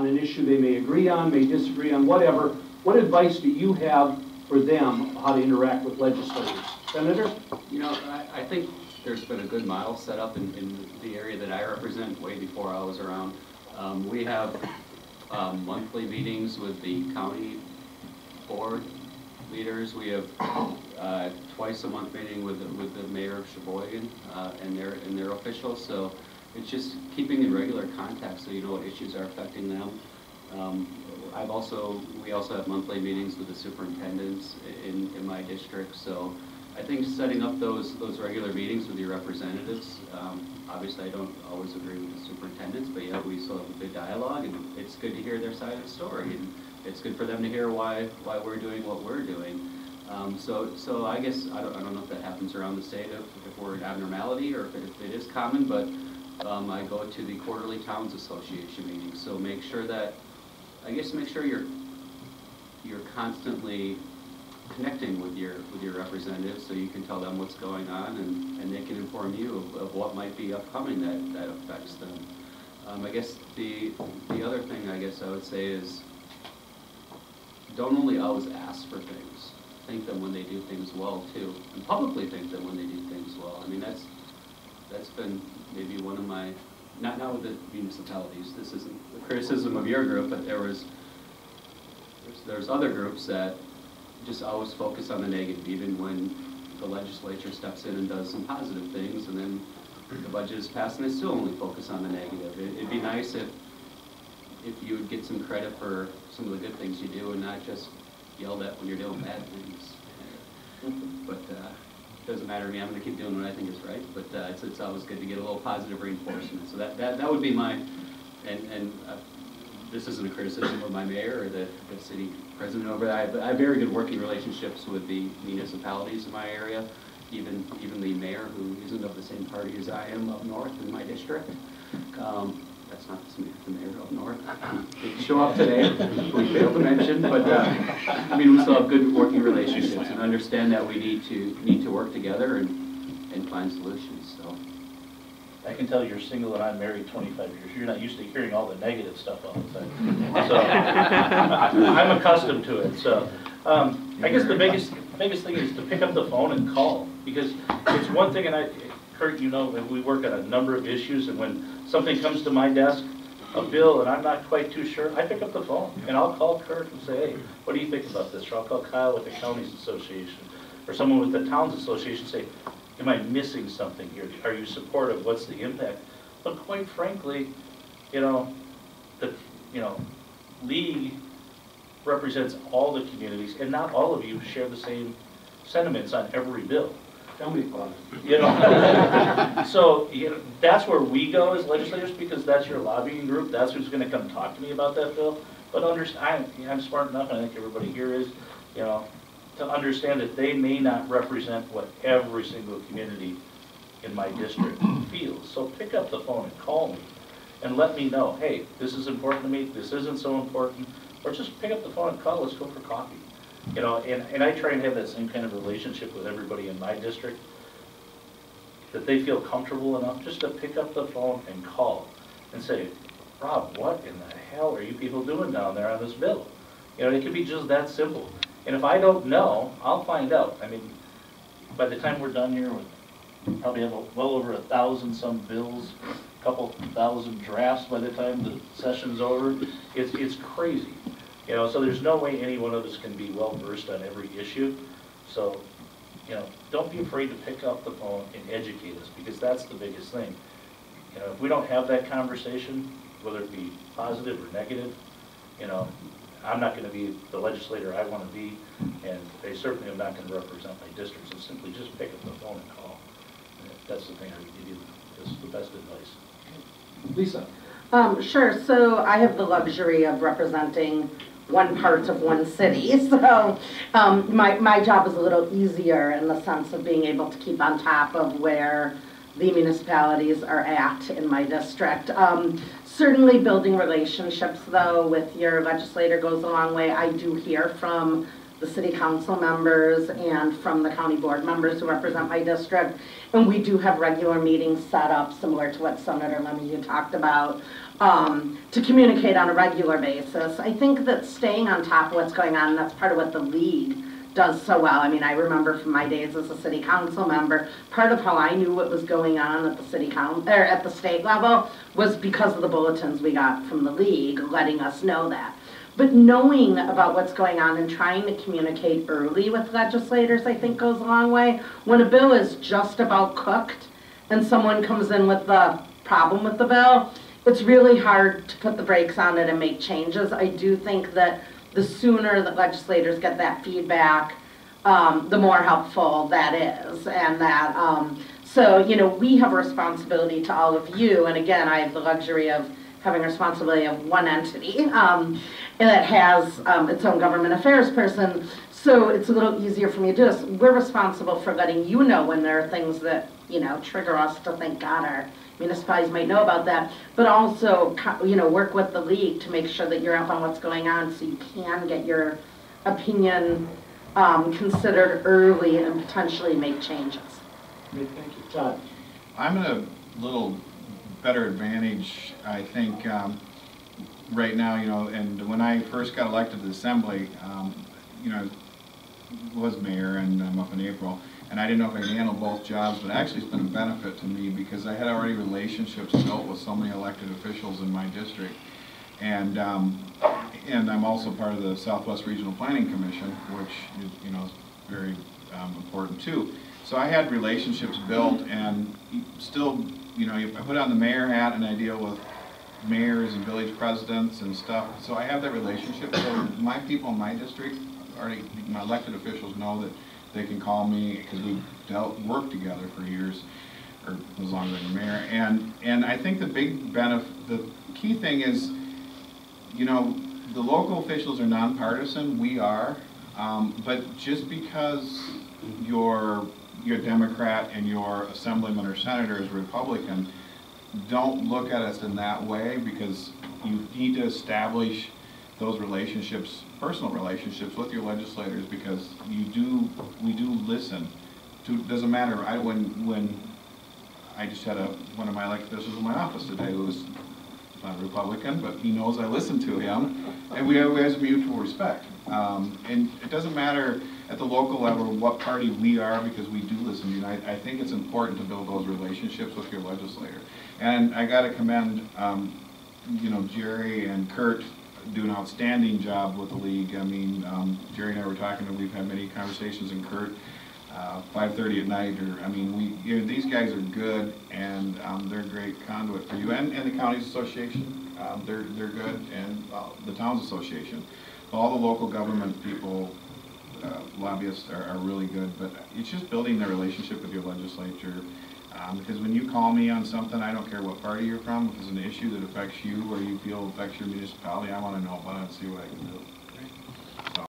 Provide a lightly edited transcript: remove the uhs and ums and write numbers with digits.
an issue they may agree on, may disagree on, whatever. What advice do you have for them how to interact with legislators? Senator? You know, I think there's been a good model set up in the area that I represent way before I was around. We have monthly meetings with the county board leaders. We have twice a month meeting with the mayor of Sheboygan and their officials. So it's just keeping in regular contact so you know what issues are affecting them. We also have monthly meetings with the superintendents in my district. So I think setting up those regular meetings with your representatives. Obviously, I don't always agree with the superintendents, but yeah, we still have a good dialogue, and it's good to hear their side of the story, and it's good for them to hear why we're doing what we're doing. So I guess I don't know if that happens around the state if we're an abnormality or if it is common, but I go to the quarterly Towns Association meetings. So make sure you're constantly connecting with your representatives so you can tell them what's going on and they can inform you of what might be upcoming that affects them. I guess the other thing I guess I would say is don't only always ask for things. Thank them when they do things well too, and publicly thank them when they do things well. I mean that's been maybe one of my, not with the municipalities, this isn't a criticism of your group, but there's other groups that just always focus on the negative, even when the legislature steps in and does some positive things, and then the budget is passed and they still only focus on the negative. It'd be nice if you would get some credit for some of the good things you do and not just yelled at when you're doing bad things. But it doesn't matter to me. I'm going to keep doing what I think is right. But it's always good to get a little positive reinforcement. So that would be my, and this isn't a criticism of my mayor or the city president over there. I have very good working relationships with the municipalities in my area, even the mayor who isn't of the same party as I am up north in my district. That's not the mayor up north. Didn't show up today, we failed to mention, but I mean, we still have good working relationships and understand that we need to work together and find solutions. So I can tell you're single and I'm married 25 years. You're not used to hearing all the negative stuff all the time. So I'm accustomed to it. So I guess the biggest thing is to pick up the phone and call, because it's one thing, and Kurt, you know, we work on a number of issues, and when something comes to my desk, a bill, and I'm not quite too sure, I pick up the phone and I'll call Kurt and say, hey, what do you think about this? Or I'll call Kyle with the Counties Association or someone with the Towns Association and say, am I missing something here? Are you supportive? What's the impact? But quite frankly, the league represents all the communities, and not all of you share the same sentiments on every bill. Tell me about it. So that's where we go as legislators, because that's your lobbying group. That's who's going to come talk to me about that bill. But I'm smart enough, and I think everybody here is, to understand that they may not represent what every single community in my district feels. So pick up the phone and call me and let me know, hey, this is important to me, this isn't so important, or just pick up the phone and call, let's go for coffee. And I try and have that same kind of relationship with everybody in my district, that they feel comfortable enough just to pick up the phone and call and say, Rob, what in the hell are you people doing down there on this bill? It could be just that simple. And if I don't know, I'll find out. I mean, by the time we're done here, we'll probably have well over 1,000 some bills, a couple thousand drafts by the time the session's over. It's crazy. So there's no way any one of us can be well versed on every issue. So, don't be afraid to pick up the phone and educate us, because that's the biggest thing. If we don't have that conversation, whether it be positive or negative, I'm not going to be the legislator I want to be, and I certainly am not going to represent my district. So simply just pick up the phone and call. And that's the thing I would give you. That's the best advice. Lisa. Sure. So I have the luxury of representing one part of one city. So my job is a little easier in the sense of being able to keep on top of where the municipalities are at in my district. Certainly building relationships, though, with your legislator goes a long way. I do hear from the city council members and from the county board members who represent my district. And we do have regular meetings set up, similar to what Senator LeMahieu talked about, to communicate on a regular basis. I think that staying on top of what's going on, that's part of what the league does so well. I mean, I remember from my days as a city council member, part of how I knew what was going on at the city council, or at the state level, was because of the bulletins we got from the league letting us know that. But knowing about what's going on and trying to communicate early with legislators, I think, goes a long way. When a bill is just about cooked and someone comes in with the problem with the bill, it's really hard to put the brakes on it and make changes. I do think that the sooner that legislators get that feedback, the more helpful that is. And that, so, you know, we have a responsibility to all of you. And again, I have the luxury of having responsibility of one entity, and that has its own government affairs person. So it's a little easier for me to do this. We're responsible for letting you know when there are things that, you know, trigger us to think, God, our municipalities might know about that, but also, you know, work with the league to make sure that you're up on what's going on so you can get your opinion considered early and potentially make changes. Great, thank you. Todd? I'm in a little better advantage, I think, right now, you know, and when I first got elected to the assembly, you know, was mayor and I'm up in April, and I didn't know if I could handle both jobs, but actually it's been a benefit to me because I had already relationships built with so many elected officials in my district. And I'm also part of the Southwest Regional Planning Commission, which is, you know, is very important too. So I had relationships built, and still, you know, I put on the mayor hat and I deal with mayors and village presidents and stuff. So I have that relationship. So my people in my district, already, my elected officials know that they can call me because we've worked together for years, or as long as I'm mayor. And I think the big benefit, the key thing is, you know, the local officials are nonpartisan. We are, but just because you're Democrat and your assemblyman or senator is Republican, don't look at us in that way, because you need to establish those relationships, personal relationships with your legislators, because we do listen to, doesn't matter. When I just had one of my elected officials in my office today who was not a Republican, but he knows I listen to him, and we have mutual respect. And it doesn't matter at the local level what party we are, because we do listen to you. And I think it's important to build those relationships with your legislator. And I got to commend, you know, Jerry and Kurt do an outstanding job with the league. I mean, Jerry and I were talking, and we've had many conversations, and Kurt, 5:30 at night, or, I mean, you know, these guys are good, and they're a great conduit for you. And the county's association, they're good, and the town's association. All the local government people, lobbyists are really good, but it's just building the relationship with your legislature. Because when you call me on something, I don't care what party you're from, if it's an issue that affects you or you feel affects your municipality, I want to know about it and see what I can do.